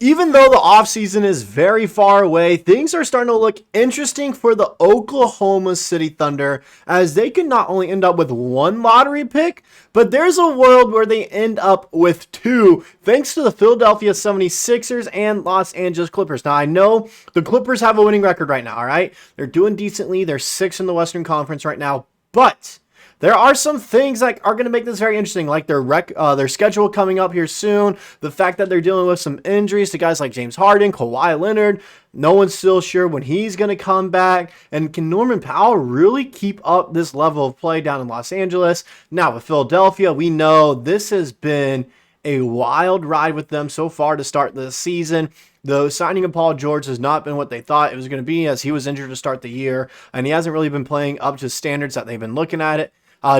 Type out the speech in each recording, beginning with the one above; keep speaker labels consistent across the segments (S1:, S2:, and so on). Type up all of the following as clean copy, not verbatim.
S1: Even though the offseason is very far away, things are starting to look interesting for the Oklahoma City Thunder, as they can not only end up with one lottery pick, but there's a world where they end up with two, thanks to the Philadelphia 76ers and Los Angeles Clippers. Now, I know the Clippers have a winning record right now, all right? They're doing decently. They're 6th in the Western Conference right now, but there are some things that are going to make this very interesting, like their schedule coming up here soon, the fact that they're dealing with some injuries to guys like James Harden, Kawhi Leonard. No one's still sure when he's going to come back. And can Norman Powell really keep up this level of play down in Los Angeles? Now, with Philadelphia, we know this has been a wild ride with them so far to start the season. The signing of Paul George has not been what they thought it was going to be, as he was injured to start the year, and he hasn't really been playing up to standards that they've been looking at it.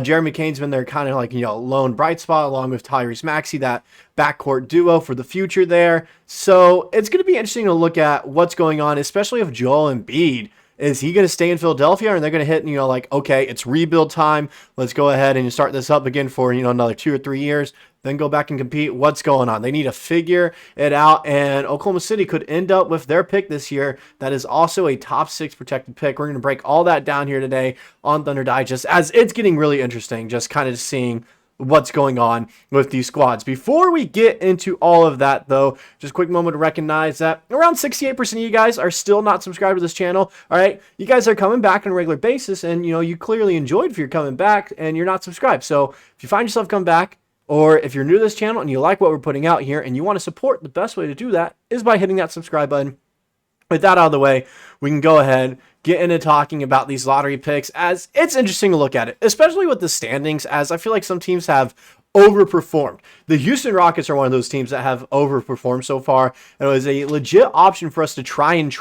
S1: Jeremy Cain's been their kind of like, lone bright spot along with Tyrese Maxey, that backcourt duo for the future there. So it's going to be interesting to look at what's going on, especially if Joel Embiid, is he going to stay in Philadelphia, or are they going to hit, okay, it's rebuild time. Let's go ahead and start this up again for, another 2 or 3 years, then go back and compete. What's going on? They need to figure it out, and Oklahoma City could end up with their pick this year that is also a top 6 protected pick. We're going to break all that down here today on Thunder Digest, as it's getting really interesting, just kind of seeing what's going on with these squads. Before we get into all of that, though, just a quick moment to recognize that around 68% of you guys are still not subscribed to this channel. All right, you guys are coming back on a regular basis, and you clearly enjoyed if you're coming back and you're not subscribed. So if you find yourself coming back, or if you're new to this channel and you like what we're putting out here and you want to support, the best way to do that is by hitting that subscribe button. With that out of the way, we can go ahead, get into talking about these lottery picks, as it's interesting to look at it, especially with the standings, as I feel like some teams have overperformed. The Houston Rockets are one of those teams that have overperformed so far. It was a legit option for us to try and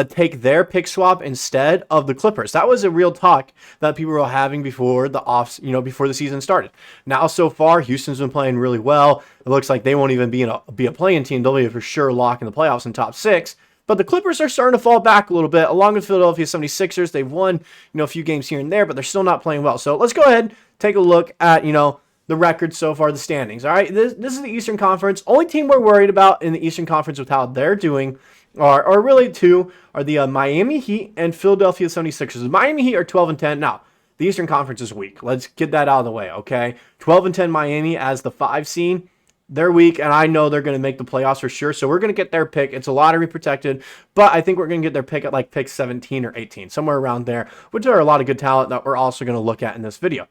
S1: take their pick swap instead of the Clippers. That was a real talk that people were having before before the season started. Now, so far, Houston's been playing really well. It looks like they won't even be a play-in team. They'll be for sure lock in the playoffs in top 6. But the Clippers are starting to fall back a little bit, along with Philadelphia 76ers. They've won, a few games here and there, but they're still not playing well. So let's go ahead, take a look at, the record so far, the standings. All right, this is the Eastern Conference. Only team we're worried about in the Eastern Conference with how they're doing are really two, are the Miami Heat and Philadelphia 76ers. The Miami Heat are 12-10. Now, the Eastern Conference is weak. Let's get that out of the way, okay? 12-10 Miami as the 5 seed. They're weak, and I know they're going to make the playoffs for sure, so we're going to get their pick. It's a lottery protected, but I think we're going to get their pick at like pick 17 or 18, somewhere around there, which are a lot of good talent that we're also going to look at in this video.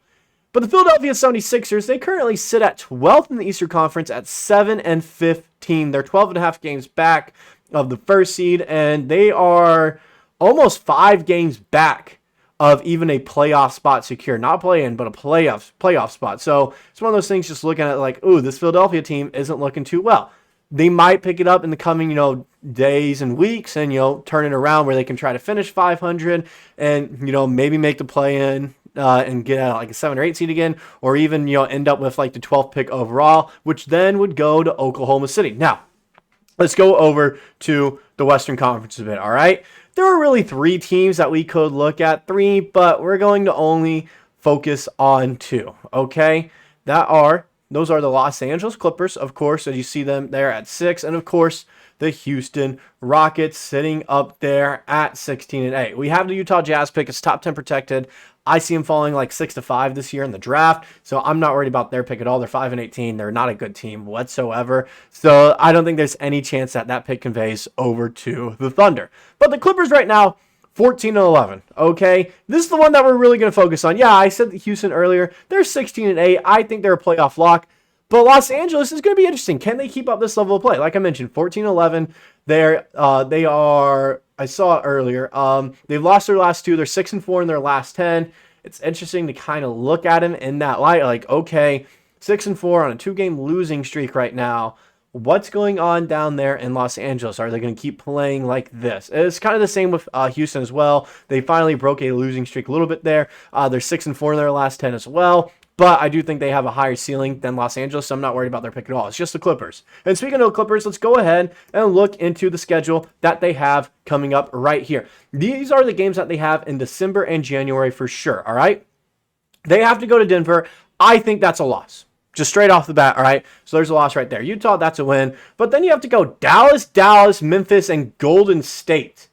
S1: But the Philadelphia 76ers, they currently sit at 12th in the Eastern Conference at 7-15. They're 12.5 games back of the first seed, and they are almost 5 games back of even a playoff spot secure. Not play-in, but a playoff spot. So it's one of those things, just looking at it like, ooh, this Philadelphia team isn't looking too well. They might pick it up in the coming, days and weeks and, turn it around where they can try to finish 500 and, maybe make the play-in and get out like a 7 or 8 seed again, or even, end up with like the 12th pick overall, which then would go to Oklahoma City. Now, let's go over to the Western Conference a bit, all right? There are really 3 teams that we could look at, 3, but we're going to only focus on 2, okay? Those are the Los Angeles Clippers, of course, as you see them there at 6, and of course, the Houston Rockets sitting up there at 16-8. We have the Utah Jazz pick. It's top 10 protected. I see them falling like 6-5 this year in the draft, so I'm not worried about their pick at all. They're 5-18. They're not a good team whatsoever, so I don't think there's any chance that pick conveys over to the Thunder. But the Clippers right now, 14-11, okay? This is the one that we're really going to focus on. Yeah, I said Houston earlier. They're 16-8. I think they're a playoff lock. But Los Angeles is going to be interesting. Can they keep up this level of play? Like I mentioned, 14-11. They are, I saw it earlier. They've lost their last 2. They're 6-4 in their last 10. It's interesting to kind of look at them in that light. Like, okay, 6-4 on a 2-game losing streak right now. What's going on down there in Los Angeles? Are they going to keep playing like this? It's kind of the same with Houston as well. They finally broke a losing streak a little bit there. They're 6-4 in their last 10 as well. But I do think they have a higher ceiling than Los Angeles, so I'm not worried about their pick at all. It's just the Clippers. And speaking of the Clippers, let's go ahead and look into the schedule that they have coming up right here. These are the games that they have in December and January for sure, all right? They have to go to Denver. I think that's a loss. Just straight off the bat, all right? So there's a loss right there. Utah, that's a win. But then you have to go Dallas, Memphis, and Golden State.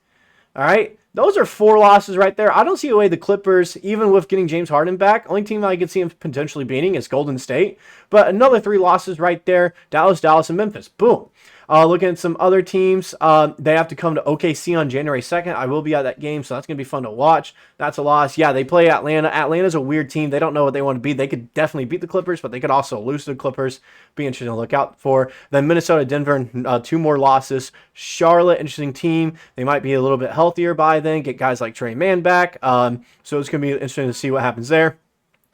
S1: All right? Those are 4 losses right there. I don't see a way the Clippers, even with getting James Harden back, only team that I could see him potentially beating is Golden State. But another 3 losses right there, Dallas, and Memphis. Boom. Looking at some other teams, they have to come to OKC on January 2nd. I will be at that game, so that's going to be fun to watch. That's a loss. Yeah, they play Atlanta. Atlanta's a weird team. They don't know what they want to be. They could definitely beat the Clippers, but they could also lose to the Clippers. Be interesting to look out for. Then Minnesota, Denver, 2 more losses. Charlotte, interesting team. They might be a little bit healthier by then. Get guys like Trey Mann back. So it's going to be interesting to see what happens there.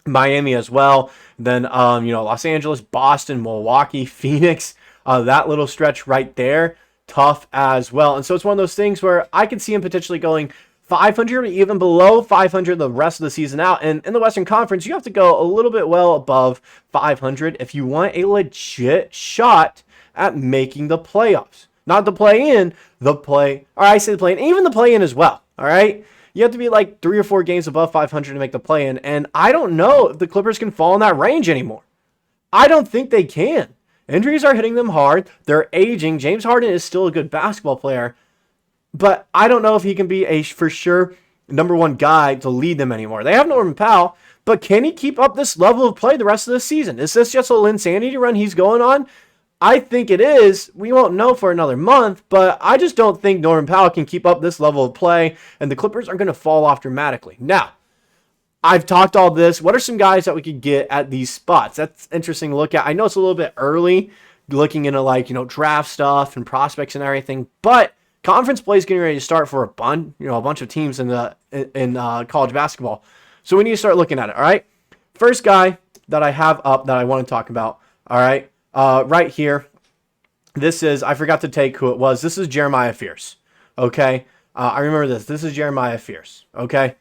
S1: Miami as well. Then, Los Angeles, Boston, Milwaukee, Phoenix. That little stretch right there, tough as well. And so it's one of those things where I could see him potentially going 500 or even below 500 the rest of the season out. And in the Western Conference, you have to go a little bit well above 500 if you want a legit shot at making the playoffs. Not the play-in, the play, or I say the play-in, even the play-in as well, all right? You have to be like 3 or 4 games above 500 to make the play-in, and I don't know if the Clippers can fall in that range anymore. I don't think they can. Injuries are hitting them hard. They're aging. James Harden is still a good basketball player, but I don't know if he can be a for sure number 1 guy to lead them anymore. They have Norman Powell, but can he keep up this level of play the rest of the season? Is this just a insanity run he's going on? I think it is. We won't know for another month, but I just don't think Norman Powell can keep up this level of play, and the Clippers are going to fall off dramatically. Now, I've talked all this. What are some guys that we could get at these spots? That's interesting to look at. I know it's a little bit early looking into draft stuff and prospects and everything, but conference play is getting ready to start for a bunch of teams in college basketball. So we need to start looking at it, all right? First guy that I have up that I want to talk about, all right? Right here. I forgot to take who it was. This is Jeremiah Fierce, okay? I remember this. This is Jeremiah Fierce, okay?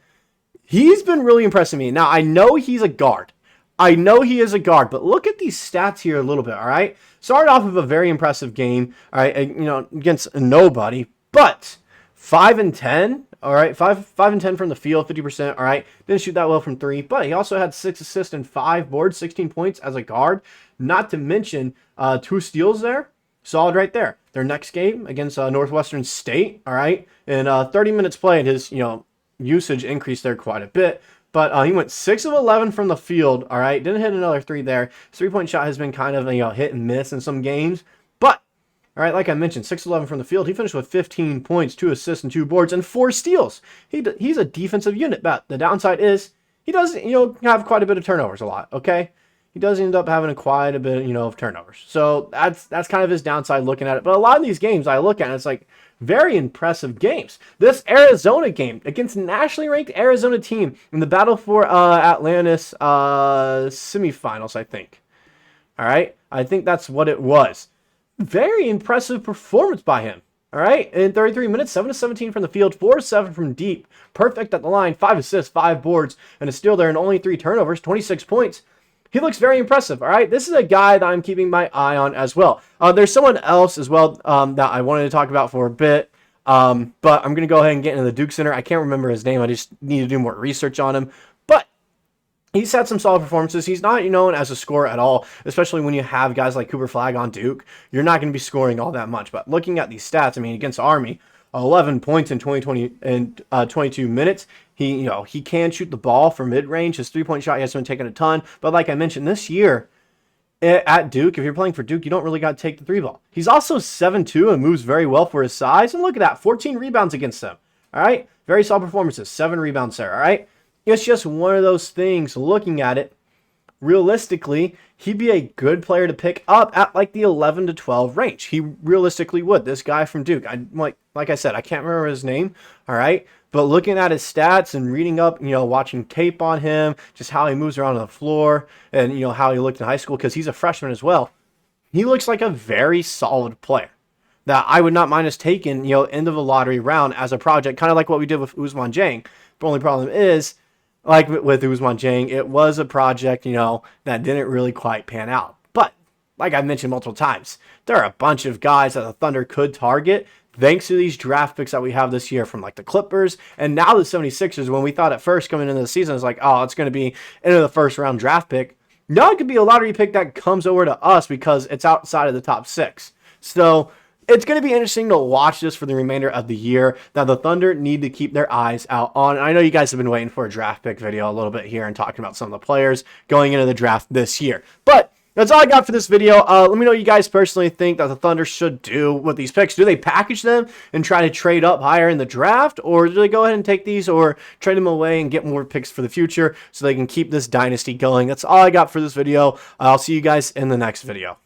S1: He's been really impressing me. Now, I know he's a guard. I know he is a guard, but look at these stats here a little bit, all right? Started off of a very impressive game, all right, against nobody, but 5 and 10, all right? 5 and 10 from the field, 50%, all right? Didn't shoot that well from 3, but he also had 6 assists and 5 boards, 16 points as a guard, not to mention 2 steals there. Solid right there. Their next game against Northwestern State, all right? In 30 minutes played, his, usage increased there quite a bit, but he went 6 of 11 from the field, all right? Didn't hit another 3 there. His 3-point shot has been kind of, hit and miss in some games, but, all right, like I mentioned, 6 of 11 from the field. He finished with 15 points, 2 assists, and 2 boards, and 4 steals. He's a defensive unit, but the downside is he does, have quite a bit of turnovers a lot, okay? He does end up having quite a bit, of turnovers. So that's kind of his downside looking at it. But a lot of these games I look at, it's like very impressive games. This Arizona game against nationally ranked Arizona team in the battle for Atlantis semifinals, I think. All right, I think that's what it was. Very impressive performance by him. All right, in 33 minutes, 7 of 17 from the field, 4 of 7 from deep, perfect at the line, 5 assists, 5 boards, and a steal there, and only 3 turnovers, 26 points. He looks very impressive, all right? This is a guy that I'm keeping my eye on as well. There's someone else as well that I wanted to talk about for a bit, but I'm going to go ahead and get into the Duke Center. I can't remember his name. I just need to do more research on him. But he's had some solid performances. He's not known as a scorer at all, especially when you have guys like Cooper Flagg on Duke. You're not going to be scoring all that much. But looking at these stats, against Army, 11 points in 22 minutes. He can shoot the ball from mid-range. His 3-point shot, he hasn't been taking a ton. But like I mentioned, this year at Duke, if you're playing for Duke, you don't really got to take the 3 ball. He's also 7'2" and moves very well for his size. And look at that, 14 rebounds against them. All right, very solid performances, 7 rebounds there. All right, it's just one of those things. Looking at it, realistically, he'd be a good player to pick up at like the 11 to 12 range. He realistically would. This guy from Duke, like I said, I can't remember his name. All right. But looking at his stats and reading up, watching tape on him, just how he moves around on the floor and, how he looked in high school, because he's a freshman as well. He looks like a very solid player that I would not mind us taking, end of the lottery round as a project, kind of like what we did with Ousmane Dieng. The only problem is, like with Ousmane Dieng, it was a project, that didn't really quite pan out. But like I've mentioned multiple times, there are a bunch of guys that the Thunder could target thanks to these draft picks that we have this year from like the Clippers and now the 76ers. When we thought at first coming into the season, it's like, oh, it's going to be into the first round draft pick. Now it could be a lottery pick that comes over to us because it's outside of the top 6. So it's going to be interesting to watch this for the remainder of the year that the Thunder need to keep their eyes out on. And I know you guys have been waiting for a draft pick video a little bit here and talking about some of the players going into the draft this year. But that's all I got for this video. Let me know what you guys personally think that the Thunder should do with these picks. Do they package them and try to trade up higher in the draft? Or do they go ahead and take these or trade them away and get more picks for the future so they can keep this dynasty going? That's all I got for this video. I'll see you guys in the next video.